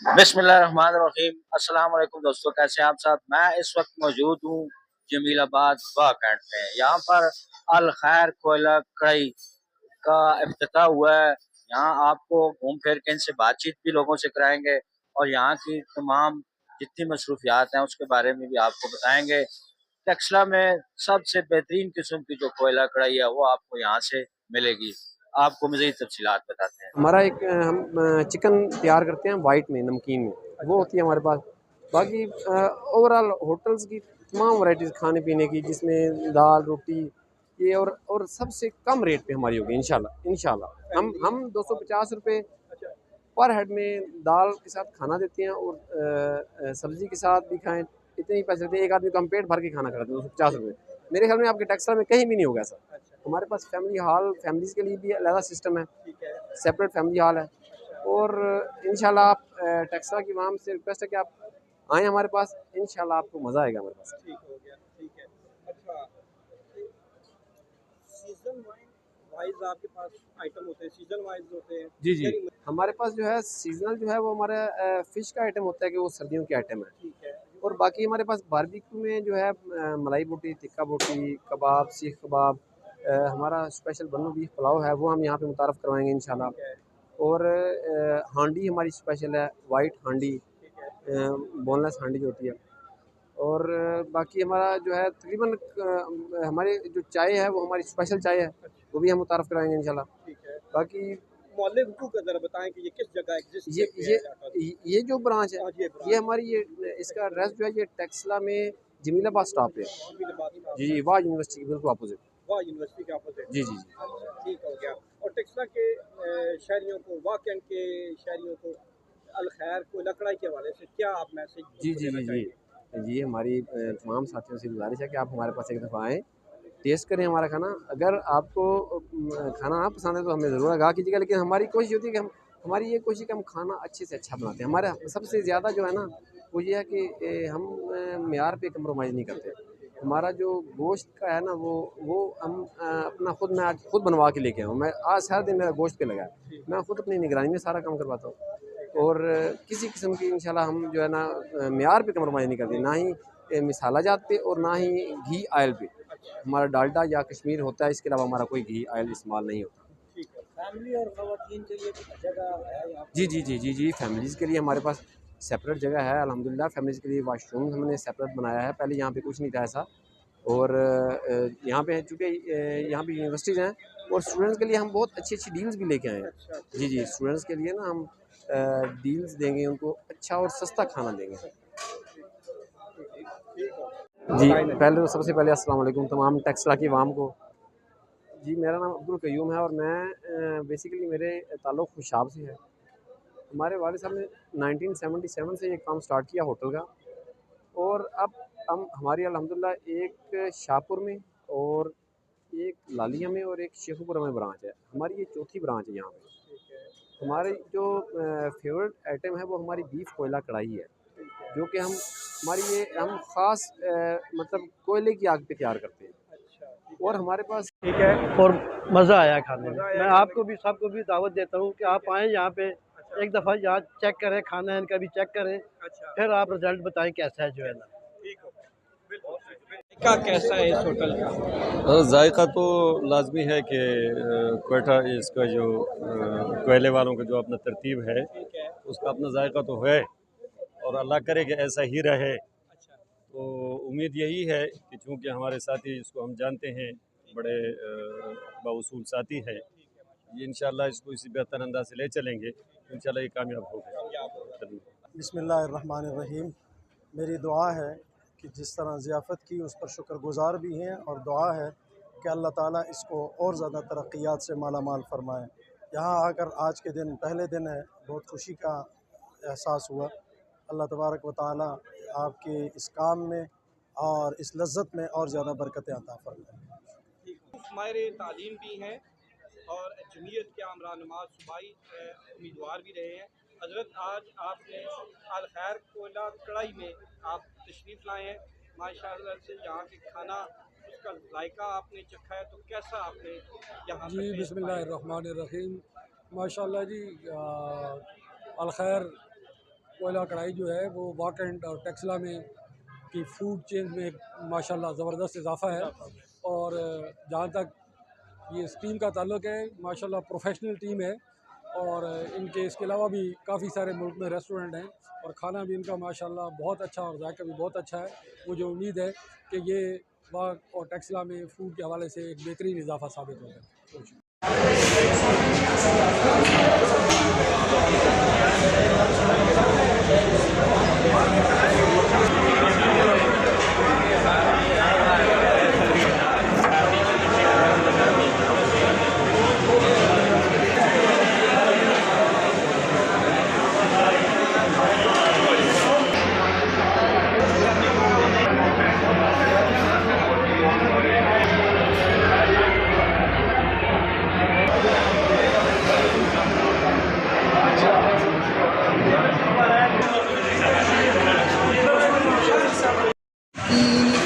बिस्मिल्लाहिर्रहमानिर्रहीम। अस्सलाम वालेकुम दोस्तों, कैसे हैं आप सब। मैं इस वक्त मौजूद हूँ जमीलाबाद वाह कैंट में। यहाँ पर अल खैर कोयला कढ़ाई का इफ्तिताह हुआ है। यहाँ आपको घूम फिर के इनसे बातचीत भी लोगों से कराएंगे और यहाँ की तमाम जितनी मसरूफियात हैं उसके बारे में भी आपको बताएंगे। टेक्सला में सबसे बेहतरीन किस्म की जो कोयला कढ़ाई है वो आपको यहाँ से मिलेगी। आपको मज़ीद तफसीलात बताते हैं। हमारा एक हम चिकन तैयार करते हैं वाइट में, नमकीन में, वो होती है हमारे पास। बाकी ओवरऑल होटल्स की तमाम वैराइटीज़ खाने पीने की, जिसमें दाल रोटी ये और सबसे कम रेट पे हमारी होगी इंशाल्लाह। इंशाल्लाह हम 250 रुपये पर हेड में दाल के साथ खाना देते हैं, और सब्ज़ी के साथ भी खाएं इतने ही पैसे देते हैं। एक आदमी को हम पेट भर के खाना खिलाते हैं 250 रुपये। मेरे ख्याल में आपके टेक्सला में कहीं भी नहीं होगा ऐसा। हमारे पास फैमिली हॉल, फैमिलीज़ के लिए भी अलग सिस्टम है, सेपरेट फैमिली हॉल है। और इंशाल्लाह आप टेक्सला की वहाँ से रिक्वेस्ट है कि आप आएँ हमारे पास, इंशाल्लाह आपको मज़ा आएगा हमारे पास। ठीक हो गया, ठीक है। अच्छा, सीज़न वाइज़ आपके पास आइटम होते हैं, सीज़न वाइज़ होते हैं? जी, जी। यानी हमारे पास जो है सीज़नल जो है वो हमारा फ़िश का आइटम होता है कि वो सर्दियों की आइटम है। ठीक है, और बाकी हमारे पास बारबेक्यू में जो है मलाई बोटी, तिक्का बोटी, कबाब, सीख कबाब, हमारा स्पेशल बन्नू बीफ पुलाव है, वो हम यहाँ पे मुतारफ़ करवाएँगे इंशाल्लाह। ठीक है, और हांडी हमारी स्पेशल है, वाइट हांडी, ठीक है, बोनलेस हांडी जो होती है। और बाकी हमारा जो है तकरीबन हमारी जो चाय है वो हमारी स्पेशल चाय है, अच्छा, वो भी हम मुतारफ़ कराएँगे इंशाल्लाह। ठीक है। बाकी मोहल्ले हुकूक का ज़रा बताएँ कि ये किस जगह एग्ज़िस्ट ये करते ये हैं जाकर? ये जो ब्रांच है, हाँ जी, ये ब्रांच हमारी ये इसका एड्रेस जो है ये टेक्सला में जमीलाबाद स्टॉप पे है। जमीलाबाद स्टॉप जी, पे। जी, वाह यूनिवर्सिटी के बिल्कुल अपोज़िट। वाह यूनिवर्सिटी के अपोज़िट। जी, जी, जी। अच्छा, ठीक हो गया। और टेक्सला के शहरियों को, वाह कैंट के शहरियों को अल खैर कोयला कढ़ाई के हवाले से क्या आप मैसेज जी, उनको जी, देना जी, जी। चाहेंगे? जी, हमारी तमाम साथियों से गुज़ारिश है कि आप हमारे पास एक दफ़ा आएँ, टेस्ट करें हमारा खाना। अगर आपको खाना ना पसंद है तो हमें ज़रूर आगाह कीजिएगा, लेकिन हमारी कोशिश होती है कि हमारी ये कोशिश है कि हम खाना अच्छे से अच्छा बनाते हैं। हमारा सबसे ज़्यादा जो है ना, वो ये है कि हम मेयार पे कम्प्रोमाइज़ नहीं करते। हमारा जो गोश्त का है ना, वो हम अपना खुद, मैं आज खुद बनवा के लेके आया हूँ। मैं आज सारा दिन मेरा गोश्त पे लगा है। मैं खुद अपनी निगरानी में सारा काम करवाता हूँ। और किसी किस्म की इंशाल्लाह हम जो है ना मेयार पे कम्प्रोमाइज़ नहीं करते, ना ही मसाला जात पे और ना ही घी ऑयल पे। हमारा डालडा या कश्मीर होता है, इसके अलावा हमारा कोई घी ऑयल इस्तेमाल नहीं होता। ठीक है। फैमिली और ख़वातीन के लिए कुछ जगह है यहाँ जी, पे? जी, जी, जी, जी, फैमिलीज़ के लिए हमारे पास सेपरेट जगह है अल्हम्दुलिल्लाह। फैमिलीज़ के लिए वाशरूम हमने सेपरेट बनाया है, पहले यहाँ पे कुछ नहीं था ऐसा। और यहाँ पे चूँकि यहाँ पे यूनिवर्सिटीज़ हैं, और स्टूडेंट्स के लिए हम बहुत अच्छी-अच्छी डील्स भी लेके आए हैं। अच्छा, जी, ठीक जी, है। स्टूडेंट्स के लिए ना हम डील्स देंगे उनको, अच्छा और सस्ता खाना देंगे। ठीक हो। जी, बताएँ पहले तो सबसे पहले अस्सलाम वालेकुम तमाम टेक्सला की अवाम को। जी, मेरा नाम अब्दुल क़य्यूम है और मैं बेसिकली मेरे ताल्लुक़ खुशाब से है। हमारे वालिद साहब ने 1977 से ये काम स्टार्ट किया होटल का, और अब हम हमारी अल्हम्दुलिल्लाह एक शाहपुर में और एक लालिया में और एक शेखुपुरा में ब्रांच है। हमारी ये चौथी ब्रांच है यहाँ पे। हमारी जो फ़ेवरेट आइटम है वो हमारी बीफ कोयला कढ़ाई है, जो कि हम ख़ास मतलब कोयले की आग पे तैयार करते हैं। अच्छा, ठीक और है। हमारे पास ठीक है। और मज़ा आया खाने में। मज़ा आया मैं खाने आपको भी सबको भी दावत देता हूँ कि आप आएँ यहाँ पे, अच्छा, एक दफ़ा यहाँ चेक करें, खाना इनका भी चेक करें, अच्छा, फिर आप रिज़ल्ट बताएँ कैसा है जो है ना। ठीक हो गया। बिल्कुल, जायका कैसा है इस होटल का? जायका तो लाजमी है कि कोयटा इसका जो कोयले वालों का जो अपना तरतीब है ठीक है। उसका अपना जायका तो है, और अल्लाह करे कि ऐसा ही रहे। अच्छा, तो उम्मीद यही है कि चूँकि हमारे साथी इसको हम जानते हैं, बड़े बाउसूल साथी है, ये इंशाल्लाह इसको इसी बेहतर अंदाज से ले चलेंगे, इंशाल्लाह ये कामयाब होगा। कामयाब होगा। चलिए। बिस्मिल्लाहिर्रहमानिर्रहीम। मेरी दुआ है कि जिस तरह ज़ियाफ़त की उस पर शुक्रगुज़ार भी हैं, और दुआ है कि अल्लाह ताला इसको और ज़्यादा तरक्कियात से माला माल फ़रमाए। यहाँ आकर आज के दिन पहले दिन है, बहुत खुशी का एहसास हुआ। अल्लाह तबारक व तआला आपके इस काम में और इस लज़्ज़त में और ज़्यादा बरकतें अता फ़रमाए। ठीक हो। माहिर तालीम भी हैं और जमीयत के आमरा नमाज सूबाई उम्मीदवार भी रहे हैं। हज़रत, आज आपने अल खैर कोयला कढ़ाई में आप तशरीफ़ लाए हैं। माशाअल्लाह से यहाँ के खाना, उसका जायका आपने चखा है, तो कैसा आपने यहाँ जी, का टेस्ट पाया? बिस्मिल्लाहिर्रहमानिर्रहीम। माशाअल्लाह जी, अल खैर कोयला कढ़ाई जो है वो वाकई और टेक्सला में की फूड चेन में माशाल्लाह ज़बरदस्त इजाफा है। और जहाँ तक ये इस टीम का ताल्लुक़ है, माशाल्लाह प्रोफेशनल टीम है। और इनके इसके अलावा भी काफ़ी सारे मुल्क में रेस्टोरेंट हैं और खाना भी इनका माशाल्लाह बहुत अच्छा और जायका भी बहुत अच्छा है। मुझे उम्मीद है कि ये वाक और टेक्सला में फ़ूड के हवाले से एक बेहतरीन इजाफा साबित होगा।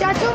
चाचू